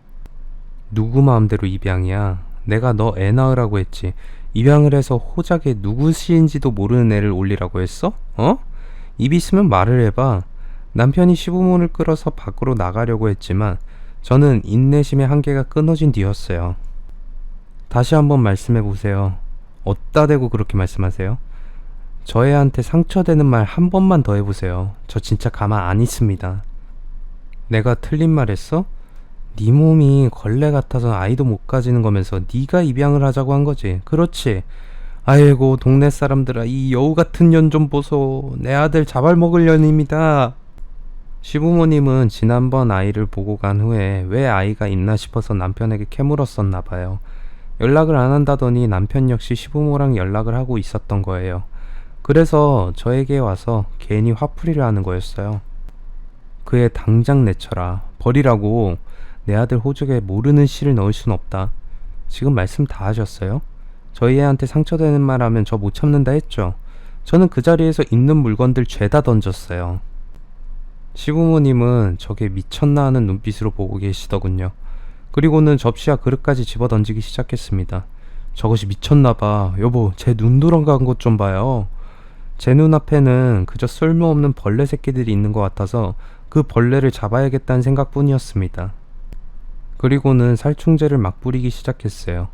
누구 마음대로 입양이야? 내가 너 애 낳으라고 했지. 입양을 해서 호작에 누구시인지도 모르는 애를 올리라고 했어? 어? 입 있으면 말을 해봐. 남편이 시부모를 끌어서 밖으로 나가려고 했지만 저는 인내심의 한계가 끊어진 뒤였어요. 다시 한번 말씀해 보세요. 어디다 대고 그렇게 말씀하세요? 저 애한테 상처되는 말 한 번만 더 해보세요. 저 진짜 가만 안 있습니다. 내가 틀린 말 했어? 네 몸이 걸레 같아서 아이도 못 가지는 거면서 네가 입양을 하자고 한 거지. 그렇지. 아이고 동네 사람들아, 이 여우 같은 년 좀 보소. 내 아들 잡아먹을 년입니다. 시부모님은 지난번 아이를 보고 간 후에 왜 아이가 있나 싶어서 남편에게 캐물었었나 봐요. 연락을 안 한다더니 남편 역시 시부모랑 연락을 하고 있었던 거예요. 그래서 저에게 와서 괜히 화풀이를 하는 거였어요. 그 애 당장 내쳐라. 버리라고. 내 아들 호적에 모르는 씨를 넣을 순 없다. 지금 말씀 다 하셨어요? 저희 애한테 상처되는 말 하면 저 못 참는다 했죠. 저는 그 자리에서 있는 물건들 죄다 던졌어요. 시부모님은 저게 미쳤나 하는 눈빛으로 보고 계시더군요. 그리고는 접시와 그릇까지 집어 던지기 시작했습니다. 저것이 미쳤나봐. 여보, 제 눈 돌아간 것 좀 봐요. 제 눈앞에는 그저 쓸모없는 벌레 새끼들이 있는 것 같아서 그 벌레를 잡아야겠다는 생각뿐이었습니다. 그리고는 살충제를 막 뿌리기 시작했어요.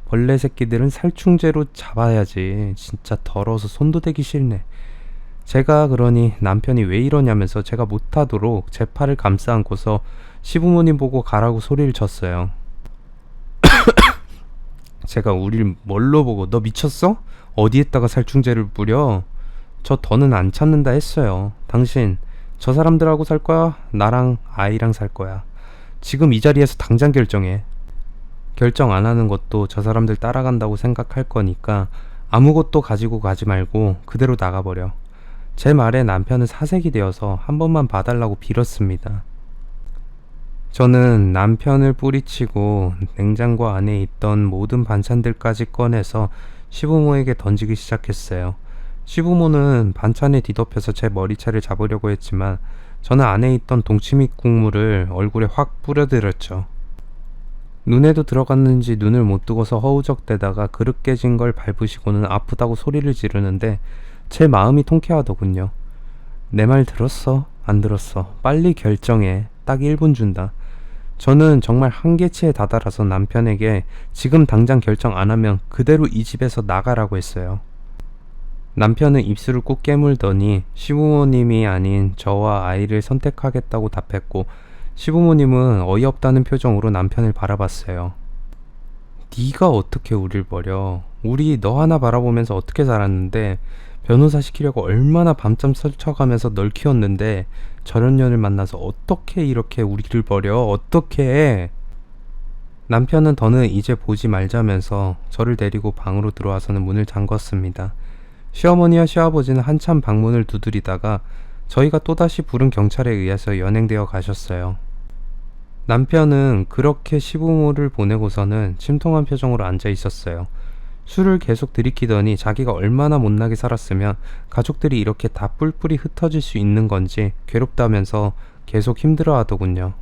벌레 새끼들은 살충제로 잡아야지. 진짜 더러워서 손도 대기 싫네. 제가 그러니 남편이 왜 이러냐면서 제가 못하도록 제 팔을 감싸 안고서 시부모님 보고 가라고 소리를 쳤어요. 제가 우릴 뭘로 보고 너 미쳤어? 어디에다가 살충제를 뿌려? 저 더는 안 참는다 했어요. 당신 저 사람들하고 살 거야? 나랑 아이랑 살 거야? 지금 이 자리에서 당장 결정해. 결정 안 하는 것도 저 사람들 따라간다고 생각할 거니까 아무것도 가지고 가지 말고 그대로 나가버려. 제 말에 남편은 사색이 되어서 한 번만 봐달라고 빌었습니다. 저는 남편을 뿌리치고 냉장고 안에 있던 모든 반찬들까지 꺼내서 시부모에게 던지기 시작했어요. 시부모는 반찬에 뒤덮여서 제 머리채를 잡으려고 했지만 저는 안에 있던 동치미 국물을 얼굴에 확 뿌려들었죠. 눈에도 들어갔는지 눈을 못 뜨고서 허우적대다가 그릇 깨진 걸 밟으시고는 아프다고 소리를 지르는데 제 마음이 통쾌하더군요. 내 말 들었어? 안 들었어? 빨리 결정해. 딱 1분 준다. 저는 정말 한계치에 다다라서 남편에게 지금 당장 결정 안 하면 그대로 이 집에서 나가라고 했어요. 남편은 입술을 꾹 깨물더니 시부모님이 아닌 저와 아이를 선택하겠다고 답했고 시부모님은 어이없다는 표정으로 남편을 바라봤어요. 네가 어떻게 우릴 버려? 우리 너 하나 바라보면서 어떻게 살았는데 변호사 시키려고 얼마나 밤잠 설쳐가면서 널 키웠는데 저런 년을 만나서 어떻게 이렇게 우리를 버려? 어떻게? 남편은 더는 이제 보지 말자면서 저를 데리고 방으로 들어와서는 문을 잠궜습니다. 시어머니와 시아버지는 한참 방문을 두드리다가 저희가 또다시 부른 경찰에 의해서 연행되어 가셨어요. 남편은 그렇게 시부모를 보내고서는 침통한 표정으로 앉아 있었어요. 술을 계속 들이키더니 자기가 얼마나 못나게 살았으면 가족들이 이렇게 다 뿔뿔이 흩어질 수 있는 건지 괴롭다면서 계속 힘들어 하더군요.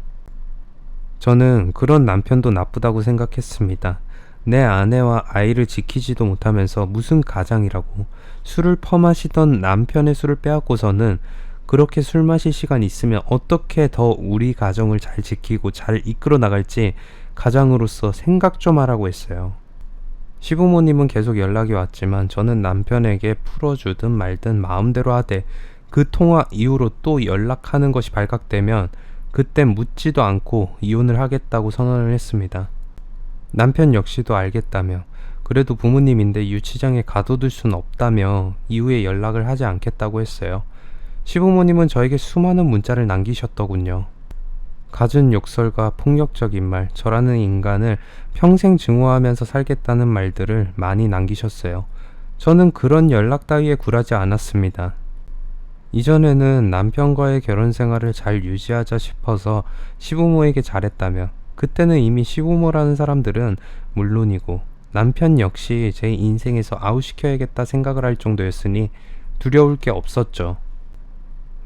저는 그런 남편도 나쁘다고 생각했습니다. 내 아내와 아이를 지키지도 못하면서 무슨 가장이라고. 술을 퍼마시던 남편의 술을 빼앗고서는 그렇게 술 마실 시간 있으면 어떻게 더 우리 가정을 잘 지키고 잘 이끌어 나갈지 가장으로서 생각 좀 하라고 했어요. 시부모님은 계속 연락이 왔지만 저는 남편에게 풀어주든 말든 마음대로 하되 그 통화 이후로 또 연락하는 것이 발각되면 그땐 묻지도 않고 이혼을 하겠다고 선언을 했습니다. 남편 역시도 알겠다며 그래도 부모님인데 유치장에 가둬둘 순 없다며 이후에 연락을 하지 않겠다고 했어요. 시부모님은 저에게 수많은 문자를 남기셨더군요. 갖은 욕설과 폭력적인 말, 저라는 인간을 평생 증오하면서 살겠다는 말들을 많이 남기셨어요. 저는 그런 연락 따위에 굴하지 않았습니다. 이전에는 남편과의 결혼 생활을 잘 유지하자 싶어서 시부모에게 잘했다며, 그때는 이미 시부모라는 사람들은 물론이고 남편 역시 제 인생에서 아웃시켜야겠다 생각을 할 정도였으니 두려울 게 없었죠.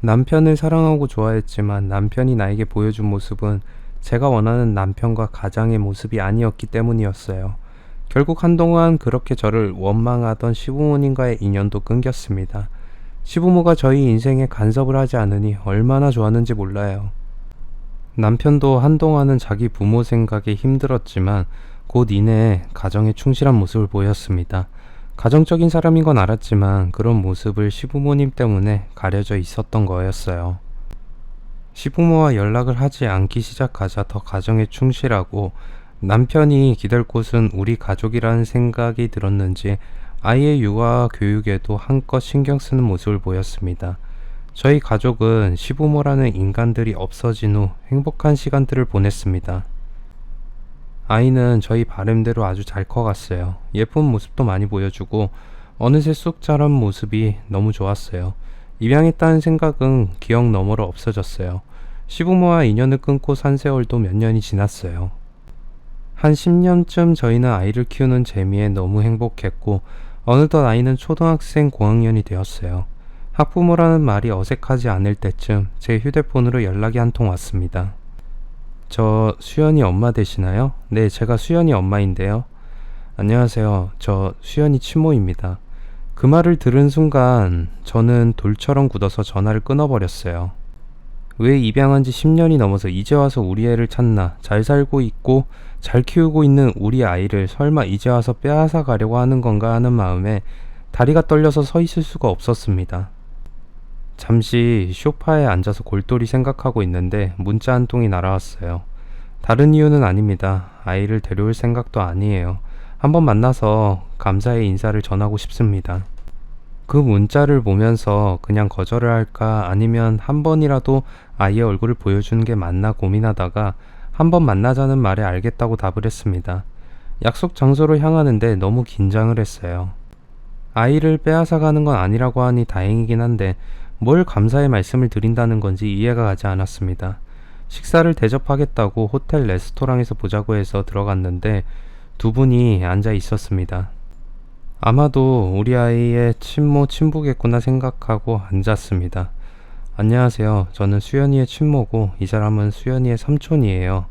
남편을 사랑하고 좋아했지만 남편이 나에게 보여준 모습은 제가 원하는 남편과 가장의 모습이 아니었기 때문이었어요. 결국 한동안 그렇게 저를 원망하던 시부모님과의 인연도 끊겼습니다. 시부모가 저희 인생에 간섭을 하지 않으니 얼마나 좋았는지 몰라요. 남편도 한동안은 자기 부모 생각에 힘들었지만 곧 이내 가정에 충실한 모습을 보였습니다. 가정적인 사람인 건 알았지만 그런 모습을 시부모님 때문에 가려져 있었던 거였어요. 시부모와 연락을 하지 않기 시작하자 더 가정에 충실하고, 남편이 기댈 곳은 우리 가족이라는 생각이 들었는지 아이의 육아와 교육에도 한껏 신경 쓰는 모습을 보였습니다. 저희 가족은 시부모라는 인간들이 없어진 후 행복한 시간들을 보냈습니다. 아이는 저희 바람대로 아주 잘 커갔어요. 예쁜 모습도 많이 보여주고 어느새 쑥 자란 모습이 너무 좋았어요. 입양했다는 생각은 기억 너머로 없어졌어요. 시부모와 인연을 끊고 산 세월도 몇 년이 지났어요. 한 10년쯤 저희는 아이를 키우는 재미에 너무 행복했고, 어느덧 아이는 초등학생 고학년이 되었어요. 학부모라는 말이 어색하지 않을 때쯤 제 휴대폰으로 연락이 한 통 왔습니다. 저 수연이 엄마 되시나요? 네, 제가 수연이 엄마인데요. 안녕하세요. 저 수연이 친모입니다. 그 말을 들은 순간 저는 돌처럼 굳어서 전화를 끊어버렸어요. 왜 입양한 지 10년이 넘어서 이제 와서 우리 애를 찾나, 잘 살고 있고 잘 키우고 있는 우리 아이를 설마 이제 와서 빼앗아 가려고 하는 건가 하는 마음에 다리가 떨려서 서 있을 수가 없었습니다. 잠시 소파에 앉아서 골똘히 생각하고 있는데 문자 한 통이 날아왔어요. 다른 이유는 아닙니다. 아이를 데려올 생각도 아니에요. 한번 만나서 감사의 인사를 전하고 싶습니다. 그 문자를 보면서 그냥 거절을 할까 아니면 한 번이라도 아이의 얼굴을 보여주는 게 맞나 고민하다가 한번 만나자는 말에 알겠다고 답을 했습니다. 약속 장소로 향하는데 너무 긴장을 했어요. 아이를 빼앗아 가는 건 아니라고 하니 다행이긴 한데 뭘 감사의 말씀을 드린다는 건지 이해가 가지 않았습니다. 식사를 대접하겠다고 호텔 레스토랑에서 보자고 해서 들어갔는데 두 분이 앉아 있었습니다. 아마도 우리 아이의 친모 친부겠구나 생각하고 앉았습니다. 안녕하세요. 저는 수연이의 친모고 이 사람은 수연이의 삼촌이에요.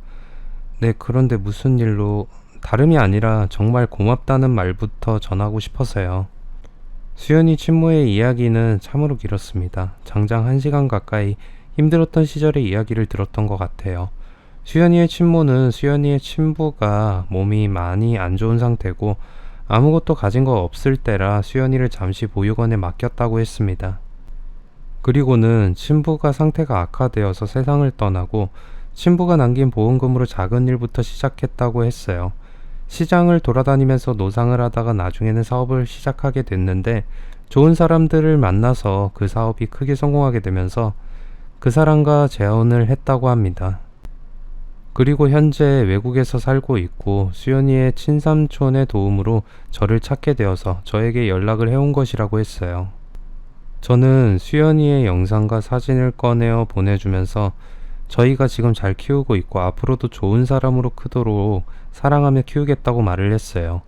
네, 그런데 무슨 일로? 다름이 아니라 정말 고맙다는 말부터 전하고 싶어서요. 수연이 친모의 이야기는 참으로 길었습니다. 장장 1시간 가까이 힘들었던 시절의 이야기를 들었던 것 같아요. 수연이의 친모는 수연이의 친부가 몸이 많이 안 좋은 상태고 아무것도 가진 거 없을 때라 수연이를 잠시 보육원에 맡겼다고 했습니다. 그리고는 친부가 상태가 악화되어서 세상을 떠나고 친부가 남긴 보험금으로 작은 일부터 시작했다고 했어요. 시장을 돌아다니면서 노상을 하다가 나중에는 사업을 시작하게 됐는데 좋은 사람들을 만나서 그 사업이 크게 성공하게 되면서 그 사람과 재혼을 했다고 합니다. 그리고 현재 외국에서 살고 있고 수연이의 친삼촌의 도움으로 저를 찾게 되어서 저에게 연락을 해온 것이라고 했어요. 저는 수연이의 영상과 사진을 꺼내어 보내주면서 저희가 지금 잘 키우고 있고 앞으로도 좋은 사람으로 크도록 사랑하며 키우겠다고 말을 했어요.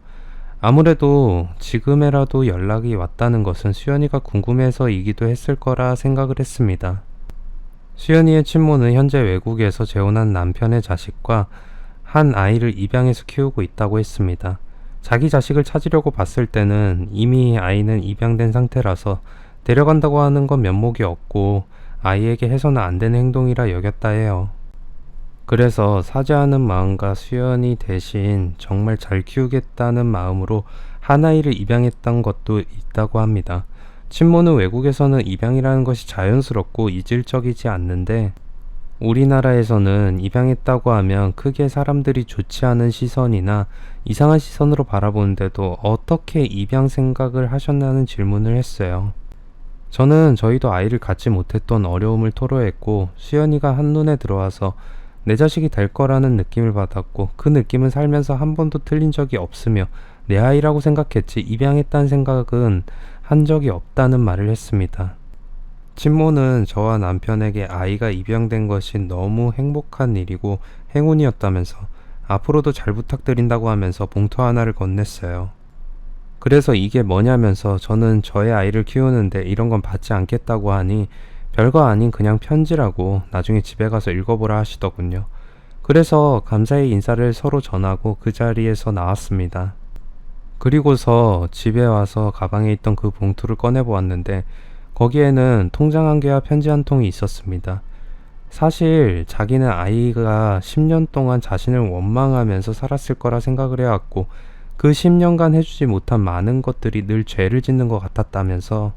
아무래도 지금에라도 연락이 왔다는 것은 수연이가 궁금해서이기도 했을 거라 생각을 했습니다. 수연이의 친모는 현재 외국에서 재혼한 남편의 자식과 한 아이를 입양해서 키우고 있다고 했습니다. 자기 자식을 찾으려고 봤을 때는 이미 아이는 입양된 상태라서 데려간다고 하는 건 면목이 없고 아이에게 해서는 안 되는 행동이라 여겼다 해요. 그래서 사죄하는 마음과 수연이 대신 정말 잘 키우겠다는 마음으로 한 아이를 입양했던 것도 있다고 합니다. 친모는 외국에서는 입양이라는 것이 자연스럽고 이질적이지 않는데 우리나라에서는 입양했다고 하면 크게 사람들이 좋지 않은 시선이나 이상한 시선으로 바라보는데도 어떻게 입양 생각을 하셨냐는 질문을 했어요. 저는 저희도 아이를 갖지 못했던 어려움을 토로했고 수연이가 한눈에 들어와서 내 자식이 될 거라는 느낌을 받았고 그 느낌은 살면서 한 번도 틀린 적이 없으며 내 아이라고 생각했지 입양했다는 생각은 한 적이 없다는 말을 했습니다. 친모는 저와 남편에게 아이가 입양된 것이 너무 행복한 일이고 행운이었다면서 앞으로도 잘 부탁드린다고 하면서 봉투 하나를 건넸어요. 그래서 이게 뭐냐면서 저는 저의 아이를 키우는데 이런 건 받지 않겠다고 하니 별거 아닌 그냥 편지라고 나중에 집에 가서 읽어보라 하시더군요. 그래서 감사의 인사를 서로 전하고 그 자리에서 나왔습니다. 그리고서 집에 와서 가방에 있던 그 봉투를 꺼내보았는데 거기에는 통장 한 개와 편지 한 통이 있었습니다. 사실 자기는 아이가 10년 동안 자신을 원망하면서 살았을 거라 생각을 해왔고 그 10년간 해주지 못한 많은 것들이 늘 죄를 짓는 것 같았다면서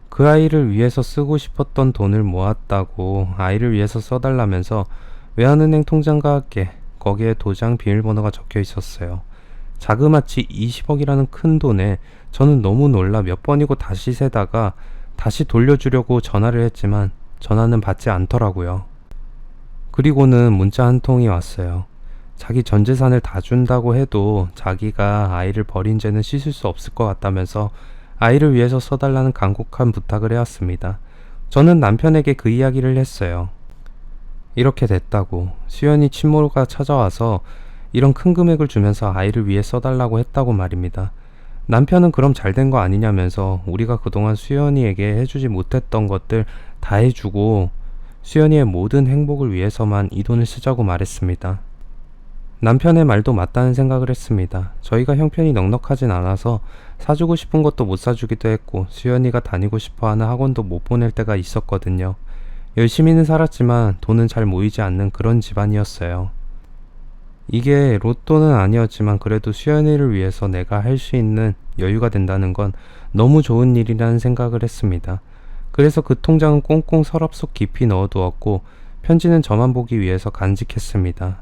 그 아이를 위해서 쓰고 싶었던 돈을 모았다고 아이를 위해서 써달라면서 외환은행 통장과 함께 거기에 도장 비밀번호가 적혀 있었어요. 자그마치 20억이라는 큰 돈에 저는 너무 놀라 몇 번이고 다시 세다가 다시 돌려주려고 전화를 했지만 전화는 받지 않더라고요. 그리고는 문자 한 통이 왔어요. 자기 전 재산을 다 준다고 해도 자기가 아이를 버린 죄는 씻을 수 없을 것 같다면서 아이를 위해서 써달라는 간곡한 부탁을 해왔습니다. 저는 남편에게 그 이야기를 했어요. 이렇게 됐다고 수연이 친모가 찾아와서 이런 큰 금액을 주면서 아이를 위해 써달라고 했다고 말입니다. 남편은 그럼 잘된 거 아니냐면서 우리가 그동안 수연이에게 해주지 못했던 것들 다 해주고 수연이의 모든 행복을 위해서만 이 돈을 쓰자고 말했습니다. 남편의 말도 맞다는 생각을 했습니다. 저희가 형편이 넉넉하진 않아서 사주고 싶은 것도 못 사주기도 했고 수연이가 다니고 싶어하는 학원도 못 보낼 때가 있었거든요. 열심히는 살았지만 돈은 잘 모이지 않는 그런 집안이었어요. 이게 로또는 아니었지만 그래도 수연이를 위해서 내가 할 수 있는 여유가 된다는 건 너무 좋은 일이라는 생각을 했습니다. 그래서 그 통장은 꽁꽁 서랍 속 깊이 넣어두었고 편지는 저만 보기 위해서 간직했습니다.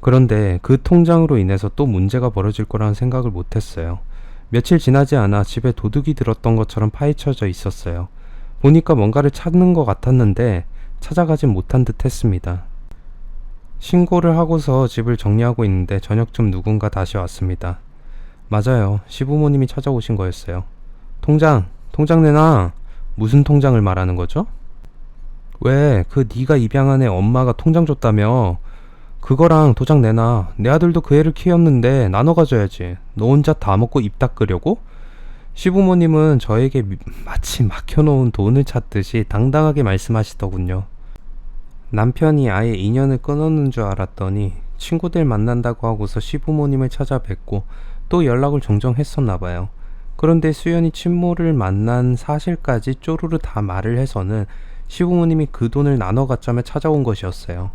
그런데 그 통장으로 인해서 또 문제가 벌어질 거라는 생각을 못했어요. 며칠 지나지 않아 집에 도둑이 들었던 것처럼 파헤쳐져 있었어요. 보니까 뭔가를 찾는 것 같았는데 찾아가진 못한 듯 했습니다. 신고를 하고서 집을 정리하고 있는데 저녁쯤 누군가 다시 왔습니다. 맞아요. 시부모님이 찾아오신 거였어요. 통장 내놔. 무슨 통장을 말하는 거죠? 왜 그 네가 입양한 애 엄마가 통장 줬다며. 그거랑 도장 내놔. 내 아들도 그 애를 키웠는데 나눠 가져야지. 너 혼자 다 먹고 입 닦으려고? 시부모님은 저에게 마치 막혀놓은 돈을 찾듯이 당당하게 말씀하시더군요. 남편이 아예 인연을 끊었는 줄 알았더니 친구들 만난다고 하고서 시부모님을 찾아뵙고 또 연락을 종종 했었나봐요. 그런데 수연이 친모를 만난 사실까지 쪼르르 다 말을 해서는 시부모님이 그 돈을 나눠 갖자며 찾아온 것이었어요.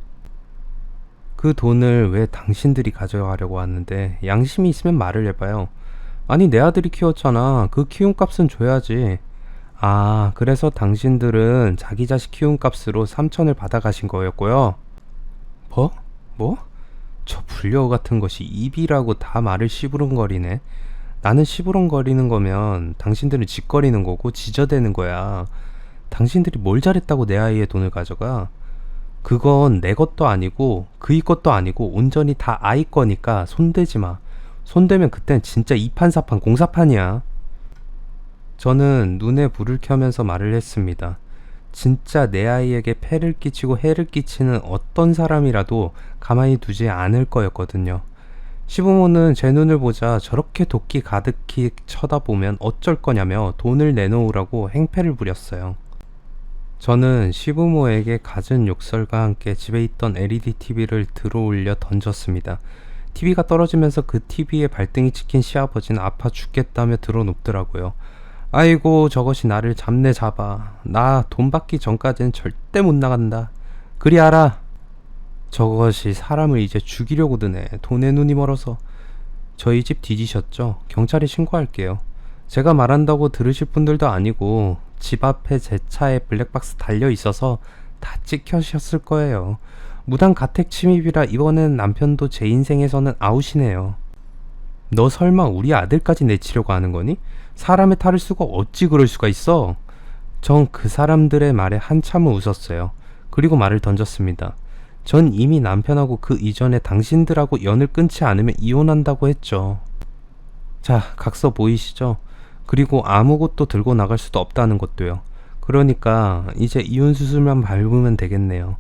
그 돈을 왜 당신들이 가져가려고 하는데 양심이 있으면 말을 해봐요. 아니 내 아들이 키웠잖아. 그 키움값은 줘야지. 아 그래서 당신들은 자기 자식 키움값으로 3천을 받아가신 거였고요. 뭐? 저 불려우 같은 것이 입이라고 다 말을 시부렁거리네. 나는 시부렁거리는 거면 당신들은 짓거리는 거고 지저대는 거야. 당신들이 뭘 잘했다고 내 아이의 돈을 가져가? 그건 내 것도 아니고 그이 것도 아니고 온전히 다 아이 거니까 손대지 마. 손대면 그땐 진짜 이판사판 공사판이야. 저는 눈에 불을 켜면서 말을 했습니다. 진짜 내 아이에게 폐를 끼치고 해를 끼치는 어떤 사람이라도 가만히 두지 않을 거였거든요. 시부모는 제 눈을 보자 저렇게 도끼 가득히 쳐다보면 어쩔 거냐며 돈을 내놓으라고 행패를 부렸어요. 저는 시부모에게 갖은 욕설과 함께 집에 있던 LED TV를 들어올려 던졌습니다. TV가 떨어지면서 그 TV에 발등이 찍힌 시아버지는 아파 죽겠다며 들어눕더라고요. 아이고 저것이 나를 잡네 잡아. 나 돈 받기 전까지는 절대 못 나간다. 그리 알아. 저것이 사람을 이제 죽이려고 드네. 돈에 눈이 멀어서. 저희 집 뒤지셨죠? 경찰에 신고할게요. 제가 말한다고 들으실 분들도 아니고 집 앞에 제 차에 블랙박스 달려 있어서 다 찍혀셨을 거예요. 무단 가택 침입이라 이번엔 남편도 제 인생에서는 아웃이네요. 너 설마 우리 아들까지 내치려고 하는 거니? 사람의 탈을 쓰고 어찌 그럴 수가 있어? 전 그 사람들의 말에 한참을 웃었어요. 그리고 말을 던졌습니다. 전 이미 남편하고 그 이전에 당신들하고 연을 끊지 않으면 이혼한다고 했죠. 자, 각서 보이시죠? 그리고 아무것도 들고 나갈 수도 없다는 것도요. 그러니까 이제 이혼 수술만 밟으면 되겠네요.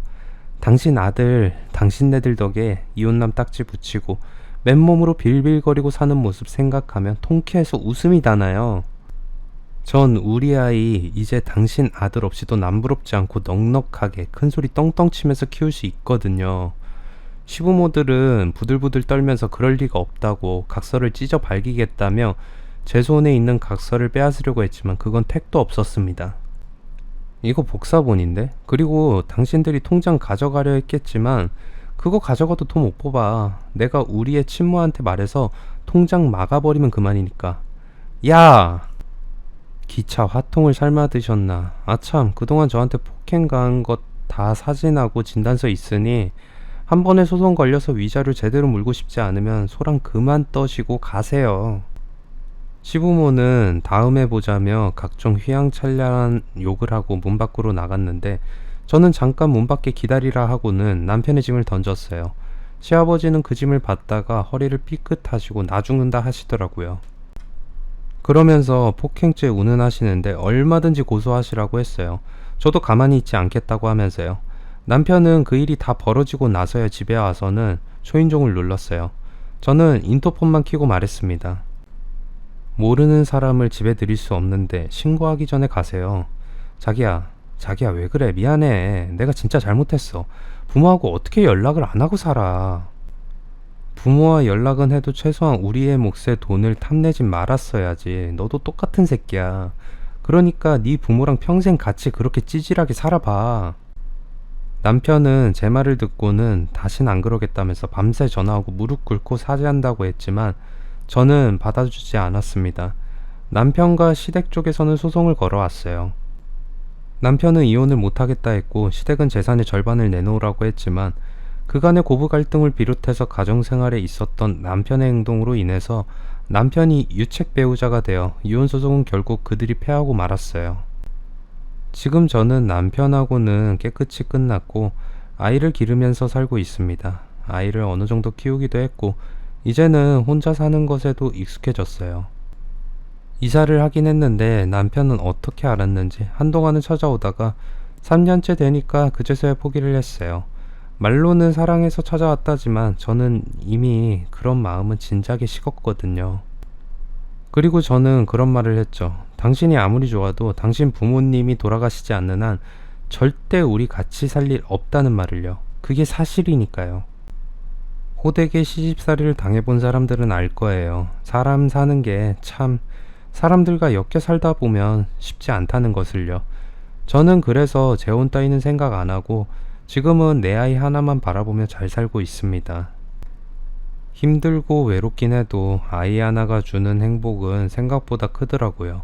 당신 아들, 당신네들 덕에 이혼남 딱지 붙이고 맨몸으로 빌빌거리고 사는 모습 생각하면 통쾌해서 웃음이 나나요. 전 우리 아이 이제 당신 아들 없이도 남부럽지 않고 넉넉하게 큰소리 떵떵 치면서 키울 수 있거든요. 시부모들은 부들부들 떨면서 그럴 리가 없다고 각서를 찢어 발기겠다며 제 손에 있는 각서를 빼앗으려고 했지만 그건 택도 없었습니다. 이거 복사본인데? 그리고 당신들이 통장 가져가려 했겠지만 그거 가져가도 돈 못 뽑아. 내가 우리 애 친모한테 말해서 통장 막아버리면 그만이니까. 야! 기차 화통을 삶아 드셨나. 아참, 그동안 저한테 폭행 가한 것 다 사진하고 진단서 있으니 한 번에 소송 걸려서 위자료 제대로 물고 싶지 않으면 소랑 그만 떠시고 가세요. 시부모는 다음에 보자며 각종 휘황찬란한 욕을 하고 문 밖으로 나갔는데 저는 잠깐 문 밖에 기다리라 하고는 남편의 짐을 던졌어요. 시아버지는 그 짐을 받다가 허리를 삐끗하시고 나 죽는다 하시더라고요. 그러면서 폭행죄 운운하시는데 얼마든지 고소하시라고 했어요. 저도 가만히 있지 않겠다고 하면서요. 남편은 그 일이 다 벌어지고 나서야 집에 와서는 초인종을 눌렀어요. 저는 인터폰만 켜고 말했습니다. 모르는 사람을 집에 들일 수 없는데 신고하기 전에 가세요. 자기야 왜 그래? 미안해. 내가 진짜 잘못했어. 부모하고 어떻게 연락을 안 하고 살아? 부모와 연락은 해도 최소한 우리의 몫의 돈을 탐내진 말았어야지. 너도 똑같은 새끼야. 그러니까 네 부모랑 평생 같이 그렇게 찌질하게 살아봐. 남편은 제 말을 듣고는 다신 안 그러겠다면서 밤새 전화하고 무릎 꿇고 사죄한다고 했지만 저는 받아주지 않았습니다. 남편과 시댁 쪽에서는 소송을 걸어왔어요. 남편은 이혼을 못하겠다 했고 시댁은 재산의 절반을 내놓으라고 했지만 그간의 고부 갈등을 비롯해서 가정생활에 있었던 남편의 행동으로 인해서 남편이 유책 배우자가 되어 이혼 소송은 결국 그들이 패하고 말았어요. 지금 저는 남편하고는 깨끗이 끝났고 아이를 기르면서 살고 있습니다. 아이를 어느 정도 키우기도 했고 이제는 혼자 사는 것에도 익숙해졌어요. 이사를 하긴 했는데 남편은 어떻게 알았는지 한동안은 찾아오다가 3년째 되니까 그제서야 포기를 했어요. 말로는 사랑해서 찾아왔다지만 저는 이미 그런 마음은 진작에 식었거든요. 그리고 저는 그런 말을 했죠. 당신이 아무리 좋아도 당신 부모님이 돌아가시지 않는 한 절대 우리 같이 살 일 없다는 말을요. 그게 사실이니까요. 호되게 시집살이를 당해본 사람들은 알 거예요. 사람 사는 게 참 사람들과 엮여 살다 보면 쉽지 않다는 것을요. 저는 그래서 재혼 따위는 생각 안 하고 지금은 내 아이 하나만 바라보며 잘 살고 있습니다. 힘들고 외롭긴 해도 아이 하나가 주는 행복은 생각보다 크더라고요.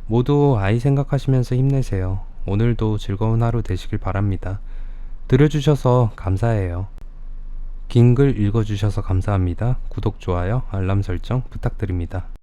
모두 아이 생각하시면서 힘내세요. 오늘도 즐거운 하루 되시길 바랍니다. 들어주셔서 감사해요. 긴 글 읽어주셔서 감사합니다. 구독, 좋아요, 알람 설정 부탁드립니다.